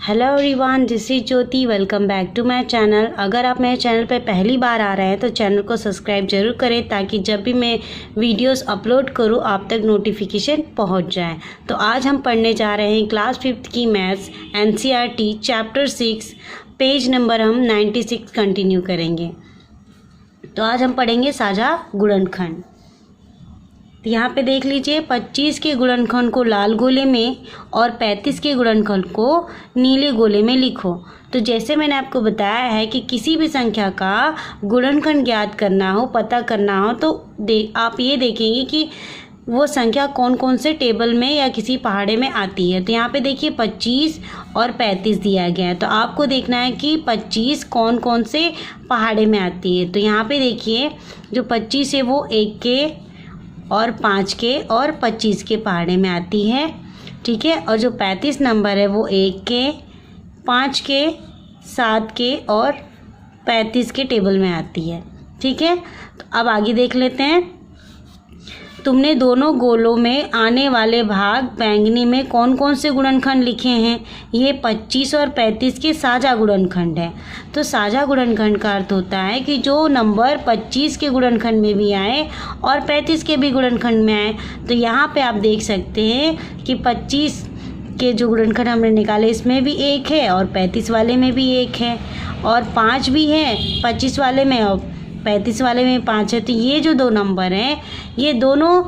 Hello everyone, this is Jyoti. Welcome back to my channel. अगर आप मेरे चैनल पर पहली बार आ रहे हैं तो चैनल को सब्सक्राइब जरूर करें ताकि जब भी मैं वीडियोस अपलोड करूं आप तक नोटिफिकेशन पहुंच जाए। तो आज हम पढ़ने जा रहे हैं क्लास 5th की maths NCERT chapter 6 page number हम 96 कंटिन्यू करेंगे। तो आज हम पढ़ेंगे साझा गुणनखंड। तो यहाँ पे देख लीजिए, 25 के गुणनखंड को लाल गोले में और 35 के गुणनखंड को नीले गोले में लिखो। तो जैसे मैंने आपको बताया है कि किसी भी संख्या का गुणनखंड ज्ञात करना हो, पता करना हो, तो आप ये देखेंगे कि वो संख्या कौन कौन से टेबल में या किसी पहाड़े में आती है। तो यहाँ पे देखिए 25 और 35 दिया गया है, तो आपको देखना है कि 25 कौन कौन से पहाड़े में आती है। तो यहाँ पे देखिए जो 25 है वो 1 के और 5 के और 25 के पहाड़े में आती है, ठीक है। और जो 35 नंबर है वो 1 के, 5 के, 7 के और 35 के टेबल में आती है, ठीक है। तो अब आगे देख लेते हैं। तुमने दोनों गोलों में आने वाले भाग बैंगनी में कौन कौन से गुणनखंड लिखे हैं। ये 25 और 35 के साझा गुणनखंड है। तो साझा गुणनखंड का अर्थ होता है कि जो नंबर 25 के गुणनखंड में भी आए और 35 के भी गुणनखंड में आए। तो यहाँ पे आप देख सकते हैं कि 25 के जो गुणनखंड हमने निकाले इसमें भी 1 है और 35 वाले में भी 1 है और 5 भी है 25 वाले में और 35 वाले में 5 है। तो ये जो दो नंबर हैं ये दोनों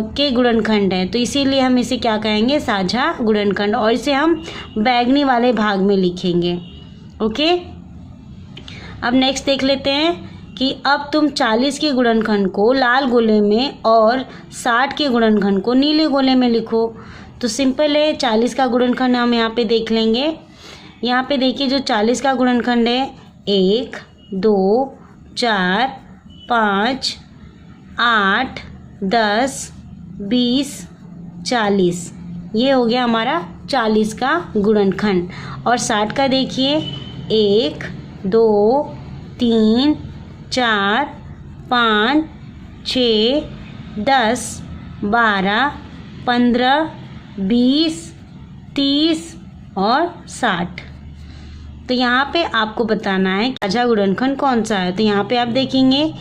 के गुणनखंड हैं, तो इसीलिए हम इसे क्या कहेंगे, साझा गुणनखंड। और इसे हम बैंगनी वाले भाग में लिखेंगे। ओके, अब नेक्स्ट देख लेते हैं कि अब तुम 40 के गुणनखंड को लाल गोले में और 60 के गुणनखंड को नीले गोले में लिखो। तो सिंपल है, 40 का गुणनखंड हम यहाँ पे देख लेंगे। यहाँ पे देखिए जो 40 का गुणनखंड है 1, 2, 4, 5, 8, 10, 20, 40। ये हो गया हमारा 40 का गुणनखंड। और 60 का देखिए 1, 2, 3, 4, 5, 6, 10, 12, 15, 20, 30 और 60। तो यहाँ पे आपको बताना है साझा गुणनखंड कौन सा है। तो यहाँ पे आप देखेंगे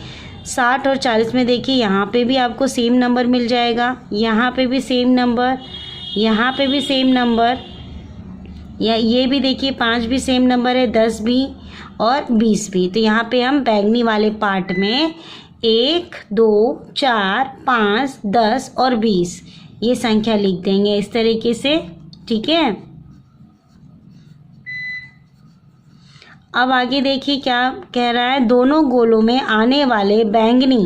60 और 40 में देखिए यहाँ पे भी आपको सेम नंबर मिल जाएगा, यहाँ पे भी सेम नंबर, यहाँ पे भी सेम नंबर, या ये भी देखिए 5 भी सेम नंबर है, 10 भी और 20 भी। तो यहाँ पे हम बैंगनी वाले पार्ट में 1, 2, 4, 5, 10 और 20 ये संख्या लिख देंगे इस तरीके से, ठीक है। अब आगे देखिए क्या कह रहा है, दोनों गोलों में आने वाले बैंगनी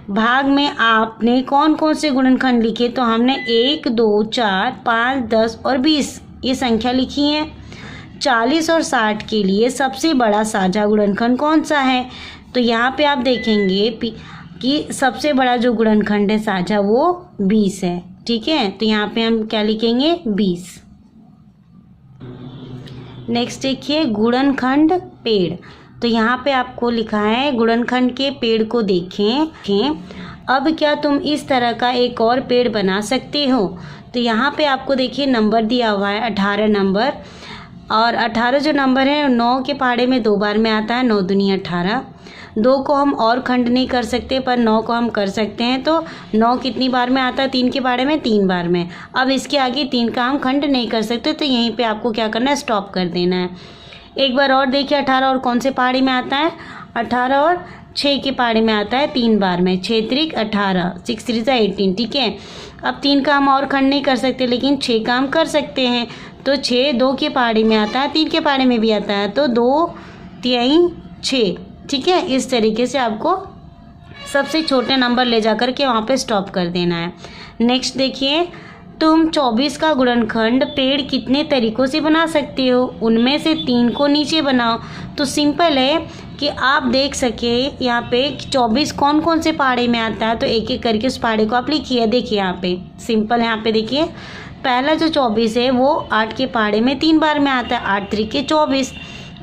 भाग में आपने कौन कौन से गुणनखंड लिखे। तो हमने 1, 2, 4, 5, 10 और 20 ये संख्या लिखी है। 40 और 60 के लिए सबसे बड़ा साझा गुणनखंड कौन सा है। तो यहाँ पे आप देखेंगे कि सबसे बड़ा जो गुणनखंड है साझा वो 20 है, ठीक है। तो यहाँ पे हम क्या लिखेंगे, 20। नेक्स्ट देखिए गुणनखंड पेड़। तो यहाँ पे आपको लिखा है गुणनखंड के पेड़ को देखें। अब क्या तुम इस तरह का एक और पेड़ बना सकते हो। तो यहाँ पे आपको देखिए नंबर दिया हुआ है 18 नंबर, और 18 जो नंबर है 9 के पहाड़े में 2 बार में आता है, 9 दूनी 18। 2 को हम और खंड नहीं कर सकते पर 9 को हम कर सकते हैं। तो 9 कितनी बार में आता है, 3 के पहाड़े में 3 बार में। अब इसके आगे 3 का हम खंड नहीं कर सकते, तो यहीं पे आपको क्या करना है, स्टॉप कर देना है। एक बार और देखिए 18 और कौन से पहाड़ी में आता है, 18 और 6 के पहाड़े में आता है 3 बार में, 6 त्रिक 18, 6 3 18, ठीक है। अब 3 का हम और खंड नहीं कर सकते लेकिन 6 का हम कर सकते हैं। तो 6 2 के पहाड़ी में आता है, 3 के पहाड़े में भी आता है, तो 2 3 6, ठीक है। इस तरीके से आपको सबसे छोटे नंबर ले जा कर के वहाँ पे स्टॉप कर देना है। नेक्स्ट देखिए, तुम 24 का गुणनखंड पेड़ कितने तरीकों से बना सकते हो, उनमें से 3 को नीचे बनाओ। तो सिंपल है कि आप देख सके यहाँ पे 24 कौन कौन से पहाड़े में आता है, तो एक एक करके उस पहाड़े को आप लिखिए। देखिए यहाँ पे सिंपल है, यहाँ पे देखिए पहला जो 24 है वो 8 के पहाड़े में 3 बार में आता है, 8 त्रिक 24,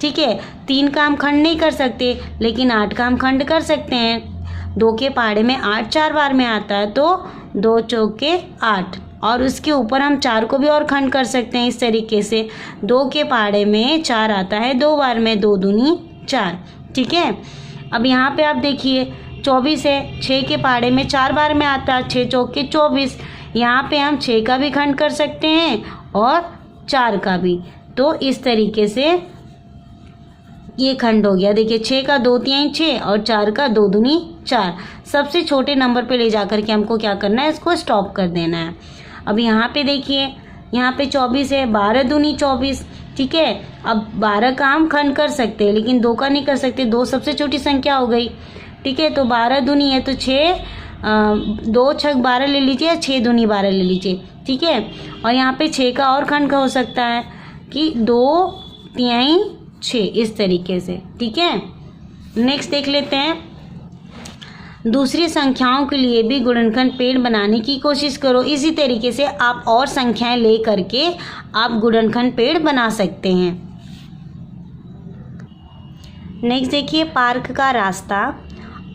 ठीक है। 3 का हम खंड नहीं कर सकते लेकिन 8 का हम खंड कर सकते हैं। 2 के पहाड़े में 8 4 बार में आता है, तो 2 चौके 8, और उसके ऊपर हम 4 को भी और खंड कर सकते हैं इस तरीके से। 2 के पहाड़े में 4 आता है 2 बार में, 2 दूनी 4। ठीक है, अब यहाँ पे आप देखिए 24 है, 6 के पहाड़े में 4 बार में आता है, 6 चौके 24। यहाँ पे हम 6 का भी खंड कर सकते हैं और 4 का भी। तो इस तरीके से ये खंड हो गया। देखिए 6 का 2 तिहाई 6 और 4 का 2 दूनी 4। सबसे छोटे नंबर पे ले जाकर के हमको क्या करना है, इसको स्टॉप कर देना है। अब यहाँ पे देखिए, यहाँ पे 24 है, 12 दूनी 24। ठीक है, अब 12 का हम खंड कर सकते हैं लेकिन 2 का नहीं कर सकते, 2 सबसे छोटी संख्या हो गई। ठीक है, तो 12 दूनी है तो 6, 2 छक 12 ले लीजिए, 6 दूनी 12 ले लीजिए। ठीक है, और यहाँ पे 6 का और खंड का हो सकता है कि 2 तिहाई 6, इस तरीके से। ठीक है, नेक्स्ट देख लेते हैं। दूसरी संख्याओं के लिए भी गुणनखंड पेड़ बनाने की कोशिश करो। इसी तरीके से आप और संख्याएं ले करके आप गुणनखंड पेड़ बना सकते हैं। नेक्स्ट देखिए, पार्क का रास्ता।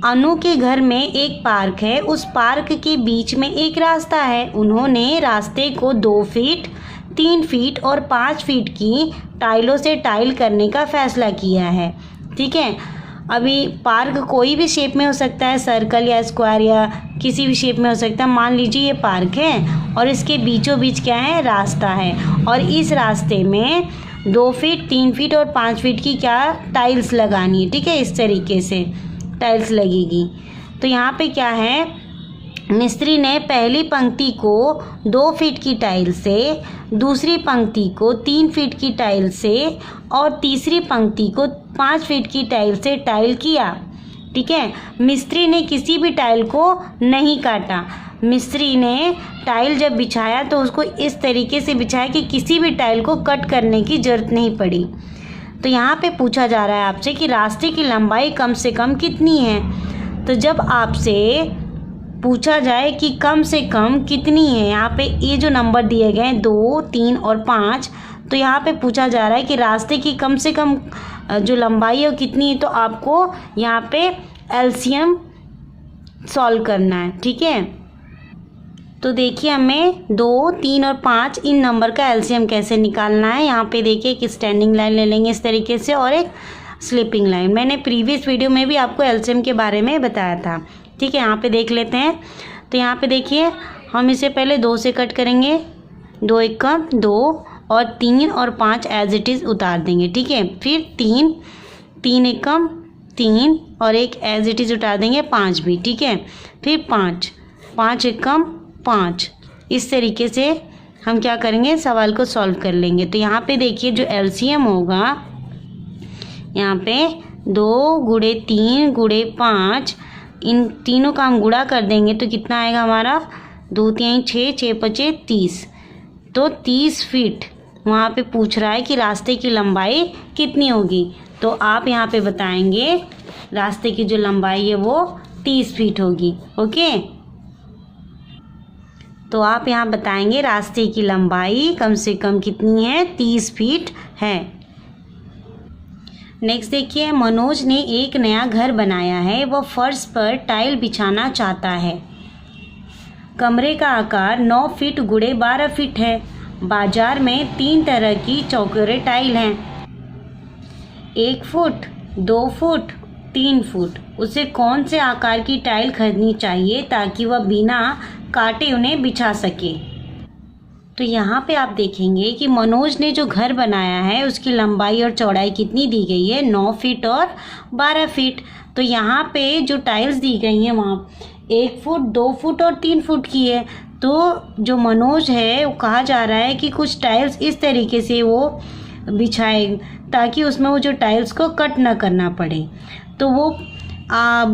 अनु के घर में एक पार्क है, उस पार्क के बीच में एक रास्ता है। उन्होंने रास्ते को 2 फीट, 3 फीट और 5 फीट की टाइलों से टाइल करने का फैसला किया है। ठीक है, अभी पार्क कोई भी शेप में हो सकता है, सर्कल या स्क्वायर या किसी भी शेप में हो सकता है। मान लीजिए ये पार्क है और इसके बीचों बीच क्या है, रास्ता है, और इस रास्ते में 2 फीट, 3 फीट और 5 फीट की क्या टाइल्स लगानी है। ठीक है, इस तरीके से टाइल्स लगेगी। तो यहाँ पे क्या है, मिस्त्री ने पहली पंक्ति को 2 फीट की टाइल से, दूसरी पंक्ति को 3 फीट की टाइल से और तीसरी पंक्ति को 5 फीट की टाइल से टाइल किया। ठीक है, मिस्त्री ने किसी भी टाइल को नहीं काटा। मिस्त्री ने टाइल जब बिछाया तो उसको इस तरीके से बिछाया कि किसी भी टाइल को कट करने की जरूरत नहीं पड़ी। तो यहाँ पे पूछा जा रहा है आपसे कि रास्ते की लंबाई कम से कम कितनी है। तो जब आपसे पूछा जाए कि कम से कम कितनी है, यहाँ पे ये जो नंबर दिए गए हैं 2, 3 और 5, तो यहाँ पे पूछा जा रहा है कि रास्ते की कम से कम जो लंबाई है वो कितनी है। तो आपको यहाँ पे एलसीएम सॉल्व करना है। ठीक है, तो देखिए हमें 2, 3 और 5 इन नंबर का एलसीएम कैसे निकालना है। यहाँ पे देखिए एक स्टैंडिंग लाइन ले लेंगे इस तरीके से और एक स्लीपिंग लाइन। मैंने प्रीवियस वीडियो में भी आपको एलसीएम के बारे में बताया था। ठीक है, यहाँ पे देख लेते हैं। तो यहाँ पे देखिए हम इसे पहले 2 से कट करेंगे, 2 1 का 2 और 3 और 5 एज इट इज़ उतार देंगे। ठीक है, फिर 3, 3 1 कम 3 और 1 एज इट इज़ उतार देंगे, 5 भी। ठीक है, फिर 5, 5 1 कम 5। इस तरीके से हम क्या करेंगे, सवाल को सॉल्व कर लेंगे। तो यहाँ पे देखिए जो एलसीएम होगा, यहाँ पे 2 गुणे 3 गुणे 5, इन तीनों का हम गुणा कर देंगे तो कितना आएगा हमारा, 2 तिहाई 6, 6 पचे 30। तो 30 फीट वहाँ पे पूछ रहा है कि रास्ते की लंबाई कितनी होगी। तो आप यहाँ पे बताएंगे रास्ते की जो लंबाई है वो 30 फीट होगी। ओके, तो आप यहाँ बताएंगे रास्ते की लंबाई कम से कम कितनी है, 30 फीट है। नेक्स्ट देखिए, मनोज ने एक नया घर बनाया है, वह फर्श पर टाइल बिछाना चाहता है। कमरे का आकार 9 फीट गुणे 12 फीट है। बाजार में 3 तरह की चौकोरे टाइल हैं, 1 फुट, 2 फुट, 3 फुट। उसे कौन से आकार की टाइल खरीदनी चाहिए ताकि वह बिना काटे उन्हें बिछा सके। तो यहाँ पे आप देखेंगे कि मनोज ने जो घर बनाया है उसकी लंबाई और चौड़ाई कितनी दी गई है, 9 फीट और 12 फीट। तो यहाँ पे जो टाइल्स दी गई हैं वहाँ 1 फुट, 2 फुट और 3 फुट की है। तो जो मनोज है वो कहा जा रहा है कि कुछ टाइल्स इस तरीके से वो बिछाए ताकि उसमें वो जो टाइल्स को कट ना करना पड़े। तो वो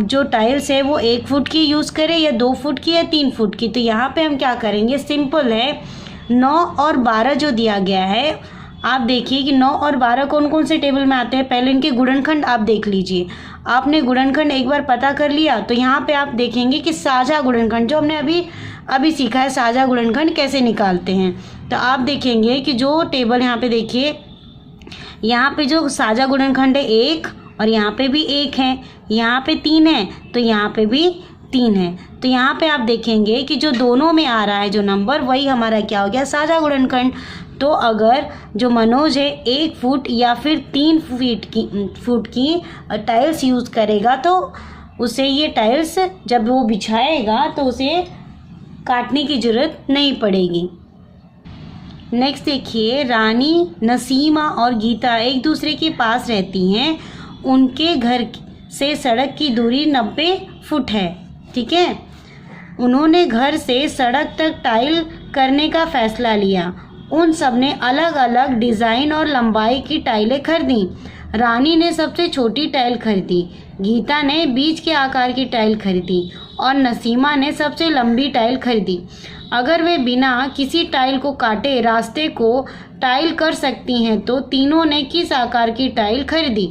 जो टाइल्स है वो 1 फुट की यूज़ करे या 2 फुट की या 3 फुट की। तो यहाँ पे हम क्या करेंगे, सिंपल है, 9 और 12 जो दिया गया है, आप देखिए कि 9 और 12 कौन कौन से टेबल में आते हैं। पहले इनके गुणनखंड आप देख लीजिए। आपने गुणनखंड एक बार पता कर लिया तो यहाँ पे आप देखेंगे कि साझा गुणनखंड जो हमने अभी सीखा है, साझा गुणनखंड कैसे निकालते हैं। तो आप देखेंगे कि जो टेबल यहाँ पे देखिए, यहाँ पे जो साझा गुणनखंड है 1 और यहाँ पे भी 1 है, यहाँ पे 3 है तो यहाँ पे भी 3 है। तो यहाँ पे आप देखेंगे कि जो दोनों में आ रहा है जो नंबर, वही हमारा क्या हो गया, साझा गुणनखंड। तो अगर जो मनोज है 1 फुट या फिर 3 फुट की टाइल्स यूज़ करेगा तो उसे ये टाइल्स जब वो बिछाएगा तो उसे काटने की ज़रूरत नहीं पड़ेगी। नेक्स्ट देखिए, रानी, नसीमा और गीता एक दूसरे के पास रहती हैं। उनके घर से सड़क की दूरी 90 फुट है। ठीक है, उन्होंने घर से सड़क तक टाइल करने का फैसला लिया। उन सब ने अलग अलग डिज़ाइन और लंबाई की टाइलें खरीदी। रानी ने सबसे छोटी टाइल खरीदी, गीता ने बीच के आकार की टाइल खरीदी और नसीमा ने सबसे लंबी टाइल खरीदी। अगर वे बिना किसी टाइल को काटे रास्ते को टाइल कर सकती हैं तो तीनों ने किस आकार की टाइल खरीदी?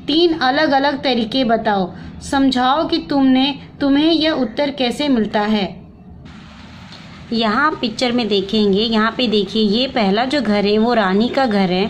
3 अलग अलग तरीके बताओ, समझाओ कि तुम्हें यह उत्तर कैसे मिलता है। यहाँ पिक्चर में देखेंगे, यहाँ पे देखिए, ये पहला जो घर है वो रानी का घर है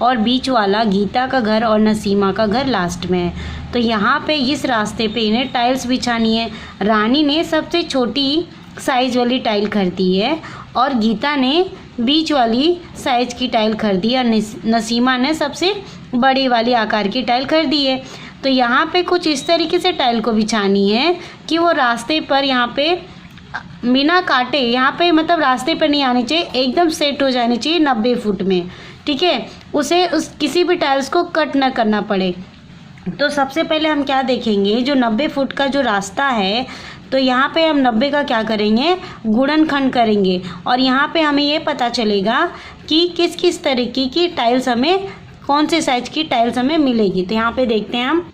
और बीच वाला गीता का घर और नसीमा का घर लास्ट में है। तो यहाँ पे इस रास्ते पे इन्हें टाइल्स बिछानी है। रानी ने सबसे छोटी साइज़ वाली टाइल खरीदी है और गीता ने बीच वाली साइज़ की टाइल खरीदी और नसीमा ने सबसे बड़ी वाली आकार की टाइल खरीदी है। तो यहाँ पे कुछ इस तरीके से टाइल को बिछानी है कि वो रास्ते पर यहाँ पे बिना काटे, यहाँ पे मतलब रास्ते पर नहीं आनी चाहिए, एकदम सेट हो जानी चाहिए 90 फुट में। ठीक है, उसे किसी भी टाइल्स को कट ना करना पड़े। तो सबसे पहले हम क्या देखेंगे, जो 90 फुट का जो रास्ता है, तो यहाँ पे हम 90 का क्या करेंगे, गुणनखंड करेंगे और यहाँ पे हमें ये पता चलेगा कि किस किस तरीके की टाइल्स हमें, कौन से साइज की टाइल्स हमें मिलेगी। तो यहाँ पे देखते हैं हम।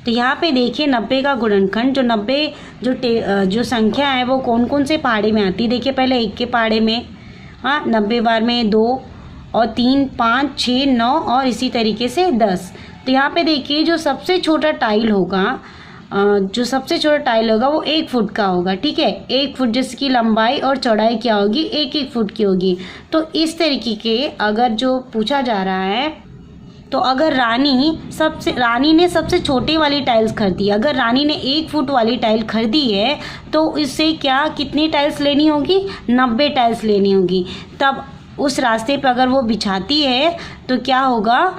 तो यहाँ पे देखिए 90 का गुणनखंड, जो 90 जो संख्या है वो कौन कौन से पहाड़े में आती है। देखिए पहले 1 के पहाड़े में, हाँ 90 बार में 2 और 3, 5, 6, 9 और इसी तरीके से 10। तो यहाँ पे देखिए जो सबसे छोटा टाइल होगा, वो 1 फुट का होगा। ठीक है, 1 फुट जिसकी लंबाई और चौड़ाई क्या होगी, 1-1 फुट की होगी। तो इस तरीके के अगर जो पूछा जा रहा है, तो अगर रानी ने सबसे छोटी वाली टाइल्स खरीदी, अगर रानी ने 1 फुट वाली टाइल खरीदी है तो इससे क्या कितनी टाइल्स लेनी होगी, 90 टाइल्स लेनी होगी। तब उस रास्ते पर अगर वो बिछाती है तो क्या होगा,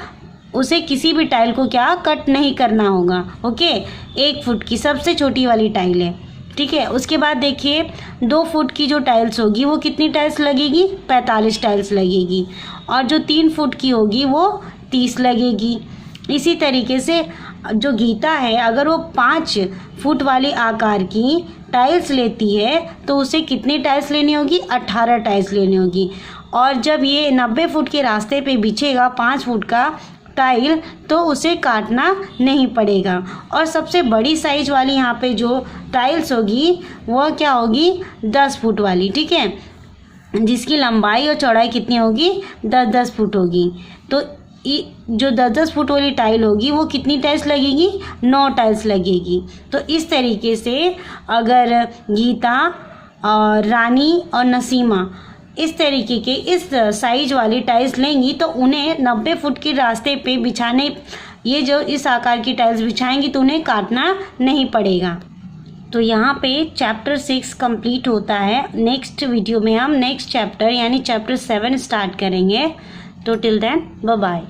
उसे किसी भी टाइल को क्या कट नहीं करना होगा। ओके, 1 फुट की सबसे छोटी वाली टाइल है। ठीक है, उसके बाद देखिए 2 फुट की जो टाइल्स होगी वो कितनी टाइल्स लगेगी, 45 टाइल्स लगेगी और जो 3 फुट की होगी वो 30 लगेगी। इसी तरीके से जो गीता है अगर वो 5 फुट वाली आकार की टाइल्स लेती है तो उसे कितनी टाइल्स लेनी होगी, 18 टाइल्स लेनी होगी। और जब ये 90 फुट के रास्ते पे बिछेगा 5 फुट का टाइल तो उसे काटना नहीं पड़ेगा। और सबसे बड़ी साइज वाली यहाँ पे जो टाइल्स होगी वो क्या होगी, 10 फुट वाली। ठीक है, जिसकी लंबाई और चौड़ाई कितनी होगी, 10-10 फुट होगी। तो जो 10-10 फुट वाली टाइल होगी वो कितनी टाइल्स लगेगी, 9 टाइल्स लगेगी। तो इस तरीके से अगर गीता और रानी और नसीमा इस तरीके के इस साइज वाली टाइल्स लेंगी तो उन्हें 90 फुट के रास्ते पे बिछाने, ये जो इस आकार की टाइल्स बिछाएंगी तो उन्हें काटना नहीं पड़ेगा। तो यहाँ पे चैप्टर 6 कंप्लीट होता है। नेक्स्ट वीडियो में हम नेक्स्ट चैप्टर यानी चैप्टर 7 स्टार्ट करेंगे। तो टिल देन बाय बाय।